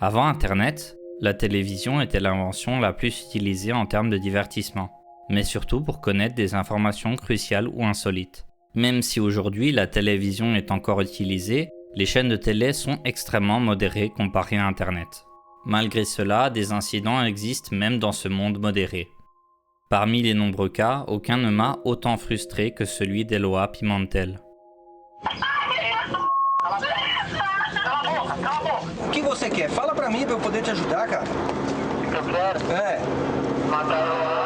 Avant Internet, la télévision était l'invention la plus utilisée en termes de divertissement, mais surtout pour connaître des informations cruciales ou insolites. Même si aujourd'hui la télévision est encore utilisée, les chaînes de télé sont extrêmement modérées comparées à Internet. Malgré cela, des incidents existent même dans ce monde modéré. Parmi les nombreux cas, aucun ne m'a autant frustré que celui d'Eloá Pimentel. O que você quer? Fala pra mim pra eu poder te ajudar, cara. O que eu quero? É. Matar Eloá.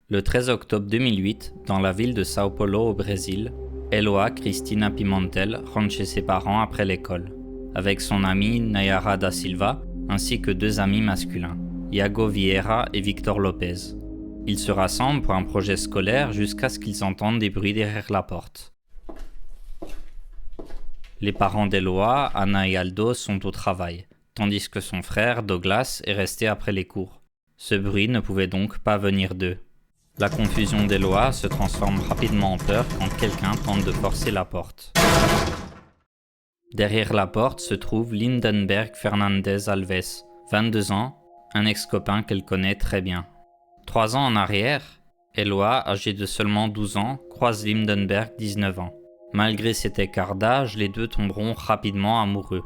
Le 13 octobre 2008, dans la ville de São Paulo au Brésil, Eloá Cristina Pimentel rentre chez ses parents après l'école, avec son amie Nayara da Silva ainsi que deux amis masculins, Iago Vieira et Victor Lopez. Ils se rassemblent pour un projet scolaire jusqu'à ce qu'ils entendent des bruits derrière la porte. Les parents d'Eloá, Ana et Aldo, sont au travail, tandis que son frère, Douglas, est resté après les cours. Ce bruit ne pouvait donc pas venir d'eux. La confusion d'Eloá se transforme rapidement en peur quand quelqu'un tente de forcer la porte. Derrière la porte se trouve Lindenberg Fernandez Alves, 22 ans, un ex-copain qu'elle connaît très bien. 3 ans en arrière, Eloá, âgée de seulement 12 ans, croise Lindenberg, 19 ans. Malgré cet écart d'âge, les deux tomberont rapidement amoureux.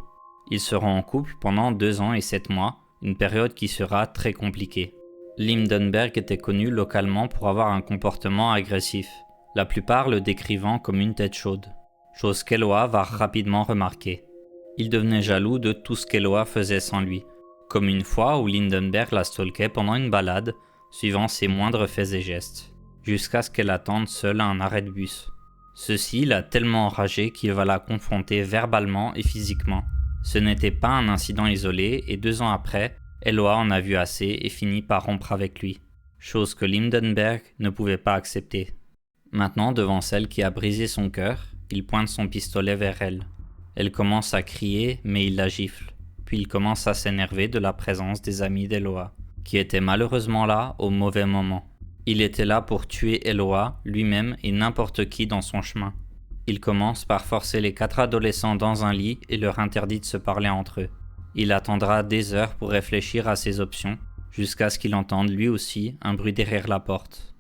Ils seront en couple pendant 2 ans et 7 mois, une période qui sera très compliquée. Lindenberg était connu localement pour avoir un comportement agressif, la plupart le décrivant comme une tête chaude, chose qu'Eloá va rapidement remarquer. Il devenait jaloux de tout ce qu'Eloá faisait sans lui, comme une fois où Lindenberg la stalkait pendant une balade, suivant ses moindres faits et gestes, jusqu'à ce qu'elle attende seule à un arrêt de bus. Ceci l'a tellement enragé qu'il va la confronter verbalement et physiquement. Ce n'était pas un incident isolé et 2 ans après, Eloá en a vu assez et finit par rompre avec lui, chose que Lindenberg ne pouvait pas accepter. Maintenant, devant celle qui a brisé son cœur, il pointe son pistolet vers elle. Elle commence à crier, mais il la gifle. Puis il commence à s'énerver de la présence des amis d'Eloá, qui étaient malheureusement là au mauvais moment. Il était là pour tuer Eloá, lui-même et n'importe qui dans son chemin. Il commence par forcer les 4 adolescents dans un lit et leur interdit de se parler entre eux. Il attendra des heures pour réfléchir à ses options, jusqu'à ce qu'il entende lui aussi un bruit derrière la porte.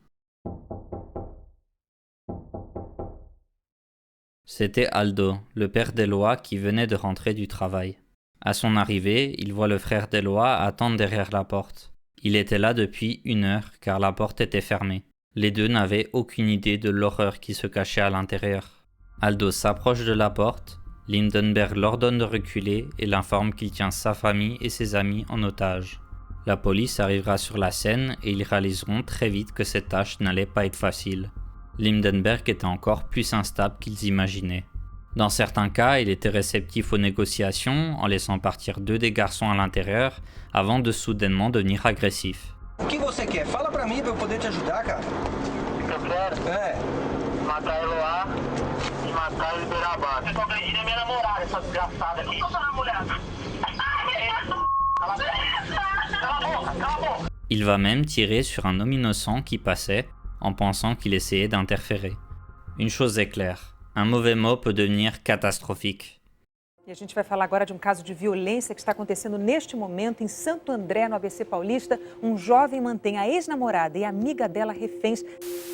C'était Aldo, le père d'Eloá qui venait de rentrer du travail. À son arrivée, il voit le frère d'Eloá attendre derrière la porte. Il était là depuis 1 heure car la porte était fermée. Les deux n'avaient aucune idée de l'horreur qui se cachait à l'intérieur. Aldo s'approche de la porte. Lindenberg l'ordonne de reculer et l'informe qu'il tient sa famille et ses amis en otage. La police arrivera sur la scène et ils réaliseront très vite que cette tâche n'allait pas être facile. Lindenberg était encore plus instable qu'ils imaginaient. Dans certains cas, il était réceptif aux négociations en laissant partir 2 des garçons à l'intérieur avant de soudainement devenir agressif. O que você quer? Fala pra mim pra eu poder te ajudar, cara. O que eu quero? É. Matar Eloá e matar e liberar a base. Eu tô agredindo a minha namorada, essa desgraçada aqui. Qual é a namorada? Cala a boca. Il va même tirer sur un homme innocent qui passait en pensant qu'il essayait d'interférer. Une chose est claire, un mauvais mot peut devenir catastrophique. E a gente vai falar agora de caso de violência que está acontecendo neste momento em Santo André, no ABC Paulista. Jovem mantém a ex-namorada e amiga dela reféns.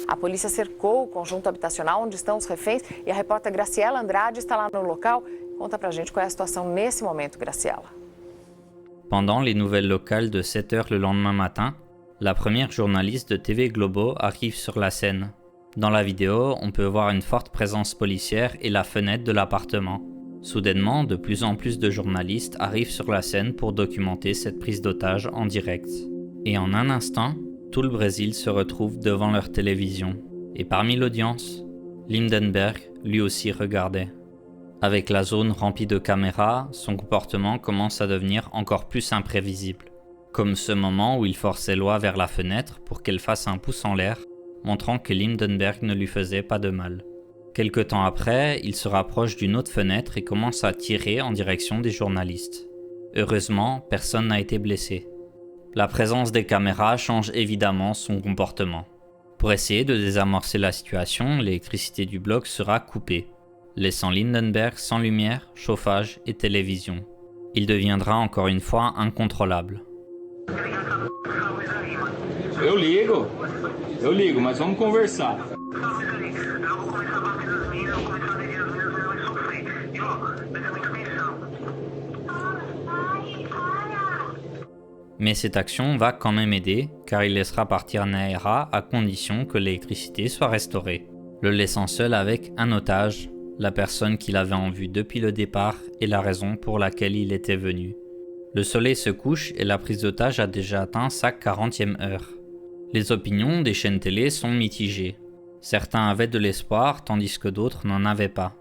A polícia cercou o conjunto habitacional onde estão os reféns e a repórter Graciela Andrade está lá no local. Conta pra gente qual é a situação nesse momento, Graciela. Pendant les nouvelles locales de 7h le lendemain matin, la première journaliste de TV Globo arrive sur la scène. Dans la vidéo, on peut voir une forte présence policière et la fenêtre de l'appartement. Soudainement, de plus en plus de journalistes arrivent sur la scène pour documenter cette prise d'otage en direct. Et en un instant, tout le Brésil se retrouve devant leur télévision. Et parmi l'audience, Lindenberg, lui aussi, regardait. Avec la zone remplie de caméras, son comportement commence à devenir encore plus imprévisible. Comme ce moment où il force Eloá vers la fenêtre pour qu'elle fasse un pouce en l'air, montrant que Lindenberg ne lui faisait pas de mal. Quelque temps après, il se rapproche d'une autre fenêtre et commence à tirer en direction des journalistes. Heureusement, personne n'a été blessé. La présence des caméras change évidemment son comportement. Pour essayer de désamorcer la situation, l'électricité du bloc sera coupée, laissant Lindenberg sans lumière, chauffage et télévision. Il deviendra encore une fois incontrôlable. Eu ligo, mas vamos conversar. Mais cette action va quand même aider, car il laissera partir Naira à condition que l'électricité soit restaurée, le laissant seul avec un otage, la personne qu'il avait en vue depuis le départ et la raison pour laquelle il était venu. Le soleil se couche et la prise d'otage a déjà atteint sa 40e heure. Les opinions des chaînes télé sont mitigées. Certains avaient de l'espoir tandis que d'autres n'en avaient pas.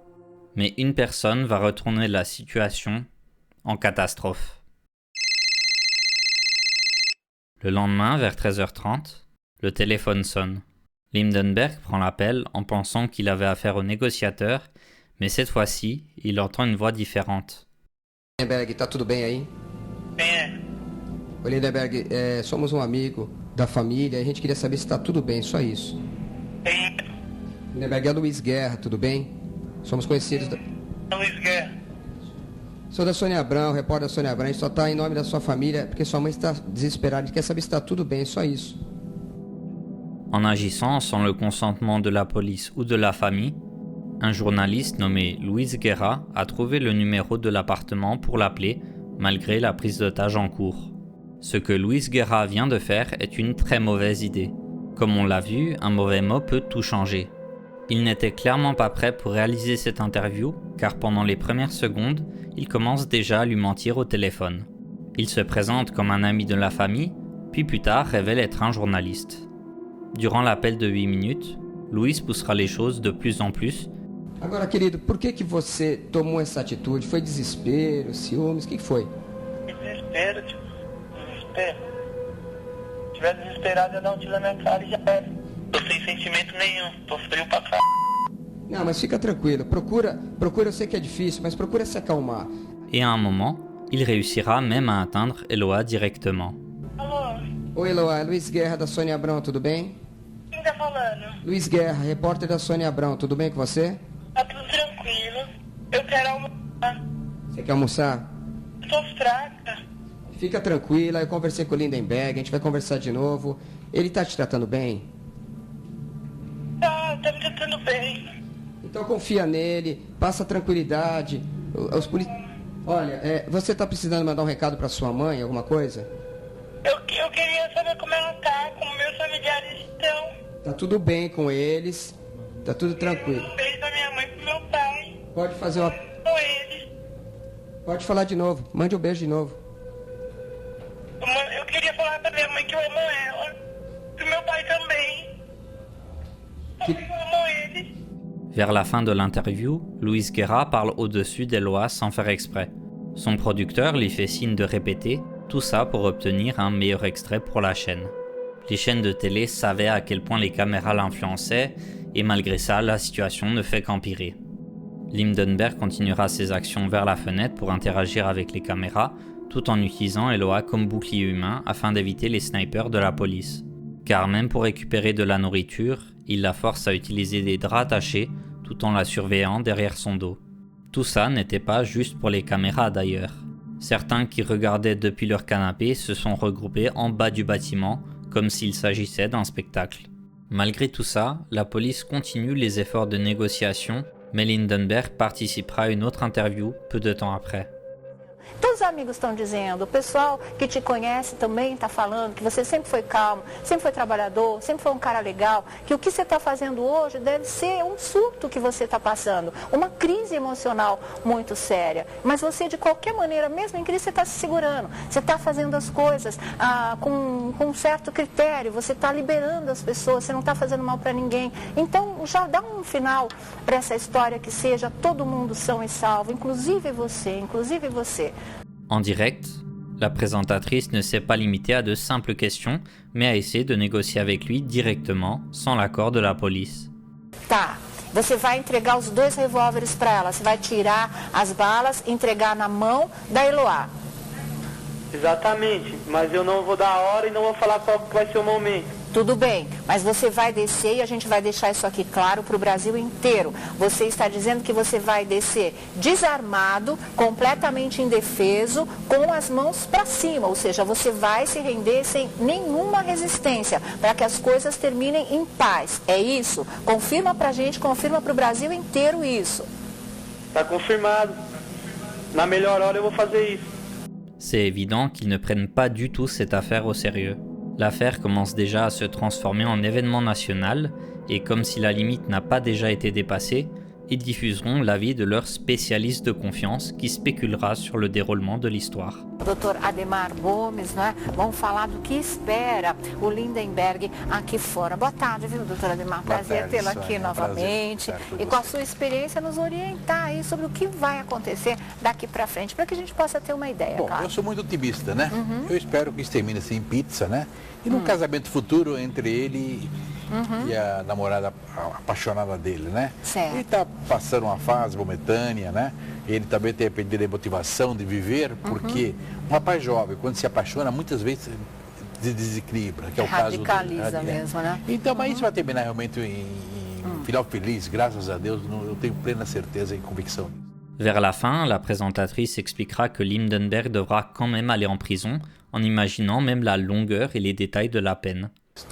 Mais une personne va retourner la situation en catastrophe. Le lendemain, vers 13h30, le téléphone sonne. Lindenberg prend l'appel en pensant qu'il avait affaire au négociateur, mais cette fois-ci, il entend une voix différente. Lindenberg, tá tudo bem aí? Bem, Oi, Lindenberg, somos amigo da família, a gente queria saber se tá tudo bem, só isso. bem, Lindenberg, é Luiz Guerra, tudo bem? Somos conhecidos da... Luiz Guerra. Sou da Sônia Abrão, repórter da Sônia Abrão, a gente só tá em nome da sua família, porque sua mãe está desesperada, a gente quer saber se tá tudo bem, só isso. En agissant sans le consentement de la police ou de la famille, un journaliste nommé Luis Guerra a trouvé le numéro de l'appartement pour l'appeler, malgré la prise d'otage en cours. Ce que Luis Guerra vient de faire est une très mauvaise idée. Comme on l'a vu, un mauvais mot peut tout changer. Il n'était clairement pas prêt pour réaliser cette interview, car pendant les premières secondes, il commence déjà à lui mentir au téléphone. Il se présente comme un ami de la famille, puis plus tard révèle être un journaliste. Durant l'appel de 8 minutes, Luis poussera les choses de plus en plus. Agora, querido, por que você tomou essa atitude? Foi desespero, ciúmes, o que foi? Desespero, tio. Desespero. Se tivesse desesperado, eu dar um tiro na minha cara e já era. Tô sem sentimento nenhum. Tô frio pra cá. Não, mas fica tranquilo, procura, eu sei que é difícil, mas procura se acalmar. Et à un moment, il réussira même à atteindre Eloa directement. Alô? Oi, Eloá, Luiz Guerra da Sônia Abrão, tudo bem? Quem tá falando? Luiz Guerra, repórter da Sônia Abrão, tudo bem com você? Tá tudo tranquilo. Eu quero almoçar. Você quer almoçar? Eu tô fraca. Fica tranquila, eu conversei com o Lindenberg, a gente vai conversar de novo. Ele tá te tratando bem? Tá me tratando bem. Então confia nele, passa tranquilidade. Olha, você tá precisando mandar um recado pra sua mãe, alguma coisa? Eu queria saber como ela tá, como meus familiares estão. Tá tudo bem com eles, tá tudo tranquilo. Um beijo da minha mãe pro meu pai. Pode fazer uma... Com eles. Pode falar de novo, mande um beijo de novo. Eu queria falar pra minha mãe que eu amo ela. Pro meu pai também. Porque eu amo eles. Vers la fin de l'interview, Luis Guerra parle au-dessus d'Eloa sans faire exprès. Son producteur lui fait signe de répéter, tout ça pour obtenir un meilleur extrait pour la chaîne. Les chaînes de télé savaient à quel point les caméras l'influençaient, et malgré ça, la situation ne fait qu'empirer. Lindenberg continuera ses actions vers la fenêtre pour interagir avec les caméras, tout en utilisant Eloa comme bouclier humain afin d'éviter les snipers de la police. Car même pour récupérer de la nourriture, il la force à utiliser des draps attachés tout en la surveillant derrière son dos. Tout ça n'était pas juste pour les caméras d'ailleurs. Certains qui regardaient depuis leur canapé se sont regroupés en bas du bâtiment comme s'il s'agissait d'un spectacle. Malgré tout ça, la police continue les efforts de négociation, mais Lindenberg participera à une autre interview peu de temps après. Todos os amigos estão dizendo, o pessoal que te conhece também está falando que você sempre foi calmo, sempre foi trabalhador, sempre foi um cara legal, que o que você está fazendo hoje deve ser um surto que você está passando, uma crise emocional muito séria. Mas você, de qualquer maneira, mesmo em crise, você está se segurando, você está fazendo as coisas com um certo critério, você está liberando as pessoas, você não está fazendo mal para ninguém. Então, já dá um final para essa história que seja todo mundo são e salvo, inclusive você, inclusive você. En direct, la présentatrice ne s'est pas limitée à de simples questions, mais a essayé de négocier avec lui directement, sans l'accord de la police. Tá, você vai entregar os 2 revólveres para ela, você vai tirar as balas e entregar na mão da Eloá. Exatamente, mas eu não vou dar a hora e não vou falar qual que vai ser o momento. Tudo bem, mas você vai descer e a gente vai deixar isso aqui claro para o Brasil inteiro. Você está dizendo que você vai descer desarmado, completamente indefeso, com as mãos para cima, ou seja, você vai se render sem nenhuma resistência, para que as coisas terminem em paz. É isso? Confirma para a gente, confirma para o Brasil inteiro isso. Tá confirmado. Na melhor hora eu vou fazer isso. C'est évident qu'ils ne prennent pas du tout cette affaire au sérieux. L'affaire commence déjà à se transformer en événement national, et comme si la limite n'a pas déjà été dépassée, ils diffuseront l'avis de leur spécialiste de confiance qui spéculera sur le déroulement de l'histoire. Dr. Ademar Gomes, né? Vamos falar do que espera o Lindenberg aqui fora. Boa tarde, viu, doutor Ademar? Prazer tê-lo aqui novamente. E com a sua experiência nos orientar aí sobre o que vai acontecer daqui para frente, para que a gente possa ter uma ideia. Bom, claro. eu sou muito otimista, né? Eu espero que isso termine assim em pizza, né? E num casamento futuro entre ele e a namorada apaixonada dele, né? Certo. Ele está passando uma fase momentânea, né? Ele também tem perdido a motivação de viver, porque um rapaz jovem, quando se apaixona, muitas vezes se desequilibra, que é o caso dele. Radicaliza mesmo, né? Então, mas isso vai terminar realmente em final feliz, graças a Deus, eu tenho plena certeza e convicção nisso. Vers la fin, la présentatrice expliquera que Lindenberg devra quand même aller en prison, en imaginant même la longueur et les détails de la peine.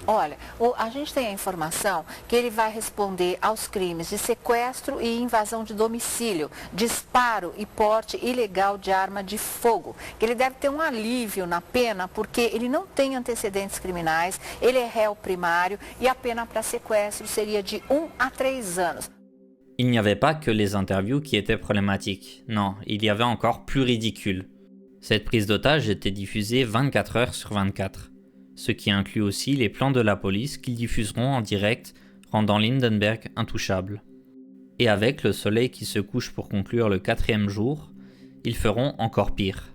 Olha, a gente tem a informação que ele vai responder aos crimes de sequestro e invasão de domicílio, disparo e porte ilegal de arma de fogo. Que ele deve ter um alívio na pena porque ele não tem antecedentes criminais, ele é réu primário e a pena para sequestro seria de 1 a 3 anos. Il n'y avait pas que les interviews qui étaient problématiques. Non, il y avait encore plus ridicule. Cette prise d'otage était diffusée 24 heures sur 24. Ce qui inclut aussi les plans de la police qu'ils diffuseront en direct, rendant Lindenberg intouchable. Et avec le soleil qui se couche pour conclure le 4e jour, ils feront encore pire.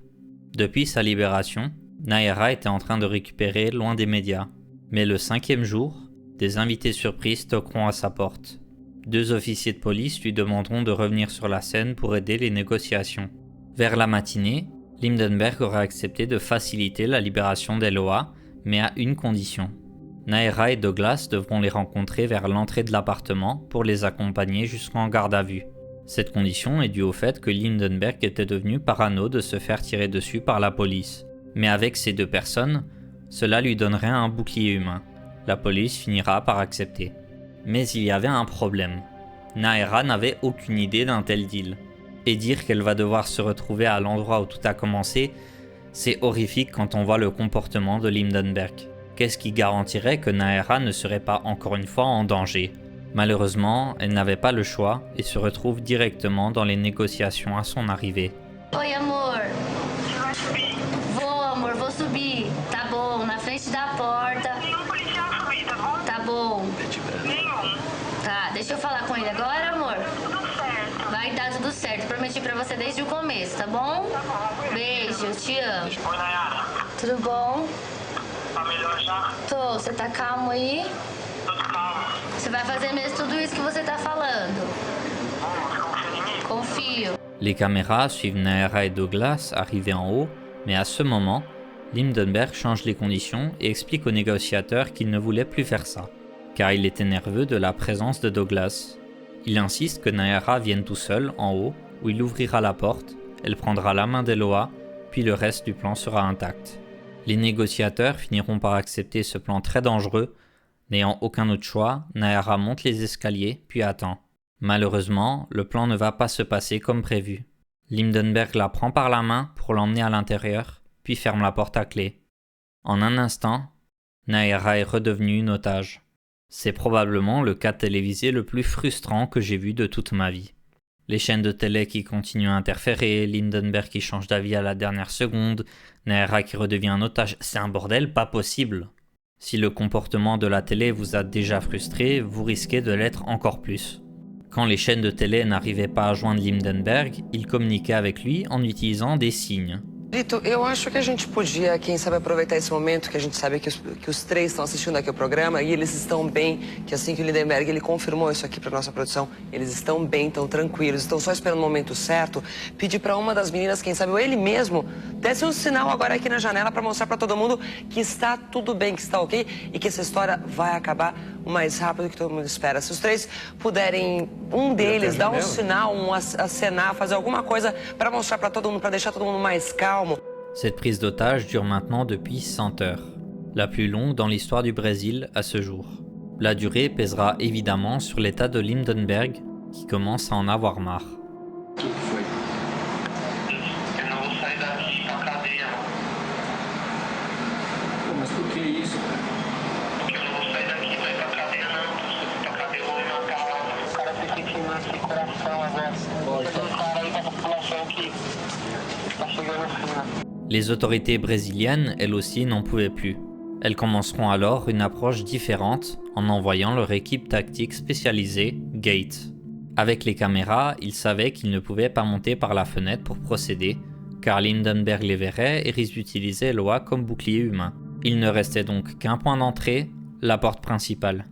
Depuis sa libération, Nayara était en train de récupérer loin des médias. Mais le 5e jour, des invités surprises toqueront à sa porte. 2 officiers de police lui demanderont de revenir sur la scène pour aider les négociations. Vers la matinée, Lindenberg aura accepté de faciliter la libération d'Eloa, mais à une condition. Nayara et Douglas devront les rencontrer vers l'entrée de l'appartement pour les accompagner jusqu'en garde à vue. Cette condition est due au fait que Lindenberg était devenu parano de se faire tirer dessus par la police. Mais avec ces 2 personnes, cela lui donnerait un bouclier humain. La police finira par accepter. Mais il y avait un problème. Nayara n'avait aucune idée d'un tel deal. Et dire qu'elle va devoir se retrouver à l'endroit où tout a commencé, c'est horrifique quand on voit le comportement de Lindenberg. Qu'est-ce qui garantirait que Nayara ne serait pas encore une fois en danger? Malheureusement, elle n'avait pas le choix et se retrouve directement dans les négociations à son arrivée. Oi, amor. Vou, amor, vou subir. Tá bom, na frente da porta. Tá bom. Tá, deixa eu falar com ele agora, amor. Vai dar tudo certo, prometi pra você desde o começo, tá bom? Beijo, te amo. Oi, Nayara. Tudo bom? Tá melhor já? Tô, você tá calmo aí? Tudo calmo. Você vai fazer mesmo tudo isso que você tá falando? Vamos, confia em mim? Confio. Les caméras suivent Nayara et Douglas arriver en haut, mais à ce moment, Lindenberg change les conditions et explique aux négociateurs qu'il ne voulait plus faire ça, car il était nerveux de la présence de Douglas. Il insiste que Nayara vienne tout seul en haut, où il ouvrira la porte, elle prendra la main d'Eloa, puis le reste du plan sera intact. Les négociateurs finiront par accepter ce plan très dangereux. N'ayant aucun autre choix, Nayara monte les escaliers, puis attend. Malheureusement, le plan ne va pas se passer comme prévu. Lindenberg la prend par la main pour l'emmener à l'intérieur, puis ferme la porte à clé. En un instant, Nayara est redevenue une otage. C'est probablement le cas télévisé le plus frustrant que j'ai vu de toute ma vie. Les chaînes de télé qui continuent à interférer, Lindenberg qui change d'avis à la dernière seconde, Nayara qui redevient un otage, c'est un bordel pas possible. Si le comportement de la télé vous a déjà frustré, vous risquez de l'être encore plus. Quand les chaînes de télé n'arrivaient pas à joindre Lindenberg, ils communiquaient avec lui en utilisant des signes. Lito, eu acho que a gente podia, quem sabe, aproveitar esse momento que a gente sabe que os três estão assistindo aqui o programa e eles estão bem, que assim que o Lindenberg ele confirmou isso aqui para nossa produção, eles estão bem, estão tranquilos, estão só esperando o momento certo, pedir para uma das meninas, quem sabe, ou ele mesmo, desse um sinal agora aqui na janela para mostrar para todo mundo que está tudo bem, que está ok e que essa história vai acabar o mais rápido que todo mundo espera. Se os três puderem, um deles, dar um sinal, acenar, fazer alguma coisa para mostrar para todo mundo, para deixar todo mundo mais calmo. Cette prise d'otage dure maintenant depuis 100 heures, la plus longue dans l'histoire du Brésil à ce jour. La durée pèsera évidemment sur l'état de Lindenberg, qui commence à en avoir marre. Mas por que isso, cara? Porque eu não vou sair daqui, vai pra cadeia não. Pra cadeia eu vou me matar lá. O cara se sentindo sem coração agora. Tem um cara aí da população que tá chegando assim, né? Les autorités brésiliennes, elles aussi, n'en pouvaient plus. Elles commenceront alors une approche différente en envoyant leur équipe tactique spécialisée, Gate. Avec les caméras, ils savaient qu'ils ne pouvaient pas monter par la fenêtre pour procéder, car Lindenberg les verrait et risque d'utiliser Eloa comme bouclier humain. Il ne restait donc qu'un point d'entrée, la porte principale.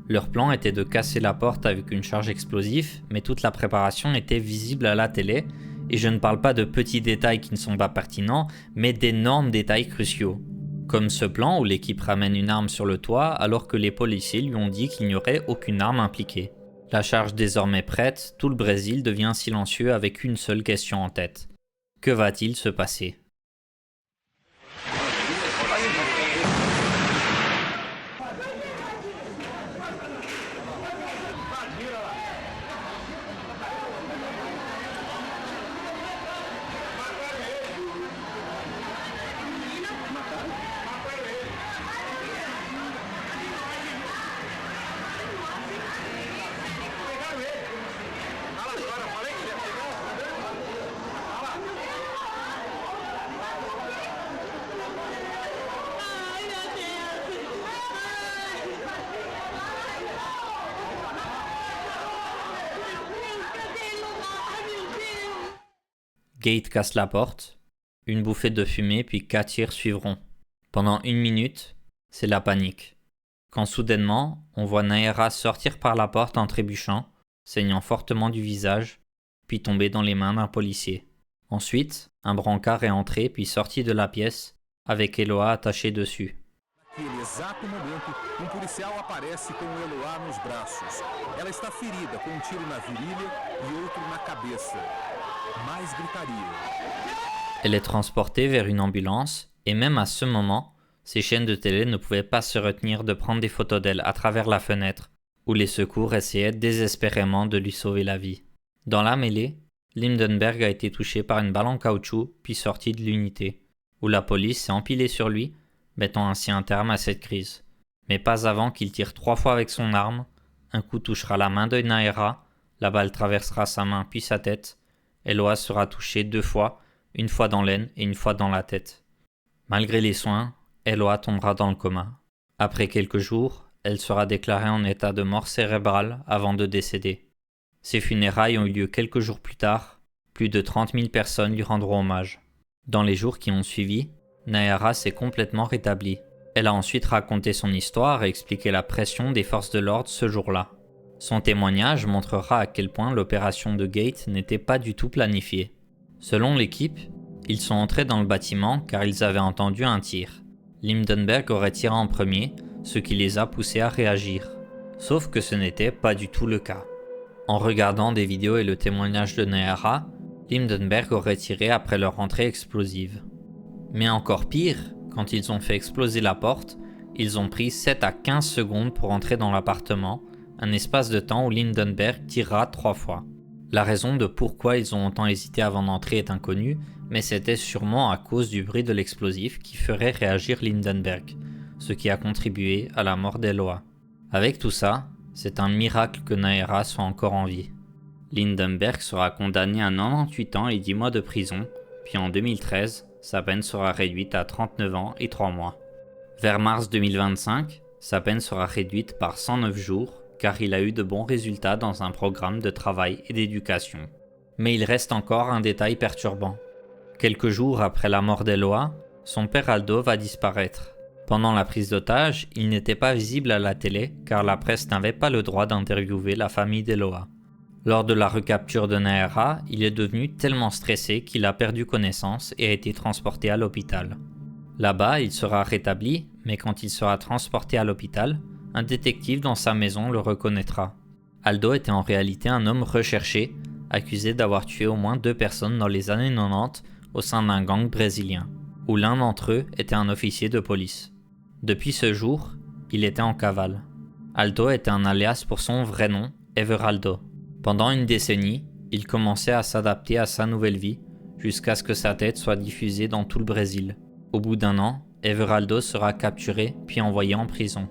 Leur plan était de casser la porte avec une charge explosive, mais toute la préparation était visible à la télé, et je ne parle pas de petits détails qui ne sont pas pertinents, mais d'énormes détails cruciaux. Comme ce plan où l'équipe ramène une arme sur le toit alors que les policiers lui ont dit qu'il n'y aurait aucune arme impliquée. La charge désormais prête, tout le Brésil devient silencieux avec une seule question en tête. Que va-t-il se passer ? Gate casse la porte, une bouffée de fumée puis 4 tirs suivront. Pendant 1 minute, c'est la panique. Quand soudainement, on voit Nayara sortir par la porte en trébuchant, saignant fortement du visage, puis tomber dans les mains d'un policier. Ensuite, un brancard est entré puis sorti de la pièce, avec Eloa attaché dessus. Naquele exato momento, policial aparece com Eloa nos braços. Ela está ferida com tiro na virilha e outro na cabeça. Mais gritaria. Elle est transportée vers une ambulance, et même à ce moment, ces chaînes de télé ne pouvaient pas se retenir de prendre des photos d'elle à travers la fenêtre, où les secours essayaient désespérément de lui sauver la vie. Dans la mêlée, Lindenberg a été touché par une balle en caoutchouc puis sorti de l'unité, où la police s'est empilée sur lui, mettant ainsi un terme à cette crise. Mais pas avant qu'il tire 3 fois avec son arme, un coup touchera la main de Nayara, la balle traversera sa main puis sa tête, Eloa sera touchée 2 fois, une fois dans l'aine et une fois dans la tête. Malgré les soins, Eloa tombera dans le coma. Après quelques jours, elle sera déclarée en état de mort cérébrale avant de décéder. Ses funérailles ont eu lieu quelques jours plus tard, plus de 30 000 personnes lui rendront hommage. Dans les jours qui ont suivi, Nayara s'est complètement rétablie. Elle a ensuite raconté son histoire et expliqué la pression des forces de l'ordre ce jour-là. Son témoignage montrera à quel point l'opération de Gate n'était pas du tout planifiée. Selon l'équipe, ils sont entrés dans le bâtiment car ils avaient entendu un tir. Lindenberg aurait tiré en premier, ce qui les a poussés à réagir. Sauf que ce n'était pas du tout le cas. En regardant des vidéos et le témoignage de Nayara, Lindenberg aurait tiré après leur entrée explosive. Mais encore pire, quand ils ont fait exploser la porte, ils ont pris 7 à 15 secondes pour entrer dans l'appartement, un espace de temps où Lindenberg tirera 3 fois. La raison de pourquoi ils ont autant hésité avant d'entrer est inconnue, mais c'était sûrement à cause du bruit de l'explosif qui ferait réagir Lindenberg, ce qui a contribué à la mort d'Eloa. Avec tout ça, c'est un miracle que Nayara soit encore en vie. Lindenberg sera condamné à 98 ans et 10 mois de prison, puis en 2013, sa peine sera réduite à 39 ans et 3 mois. Vers mars 2025, sa peine sera réduite par 109 jours, car il a eu de bons résultats dans un programme de travail et d'éducation. Mais il reste encore un détail perturbant. Quelques jours après la mort d'Eloa, son père Aldo va disparaître. Pendant la prise d'otage, il n'était pas visible à la télé car la presse n'avait pas le droit d'interviewer la famille d'Eloa. Lors de la recapture de Nahera, il est devenu tellement stressé qu'il a perdu connaissance et a été transporté à l'hôpital. Là-bas, il sera rétabli, mais quand il sera transporté à l'hôpital, un détective dans sa maison le reconnaîtra. Aldo était en réalité un homme recherché, accusé d'avoir tué au moins 2 personnes dans les années 90 au sein d'un gang brésilien, où l'un d'entre eux était un officier de police. Depuis ce jour, il était en cavale. Aldo était un alias pour son vrai nom, Everaldo. Pendant une décennie, il commençait à s'adapter à sa nouvelle vie, jusqu'à ce que sa tête soit diffusée dans tout le Brésil. Au bout d'1 an, Everaldo sera capturé puis envoyé en prison.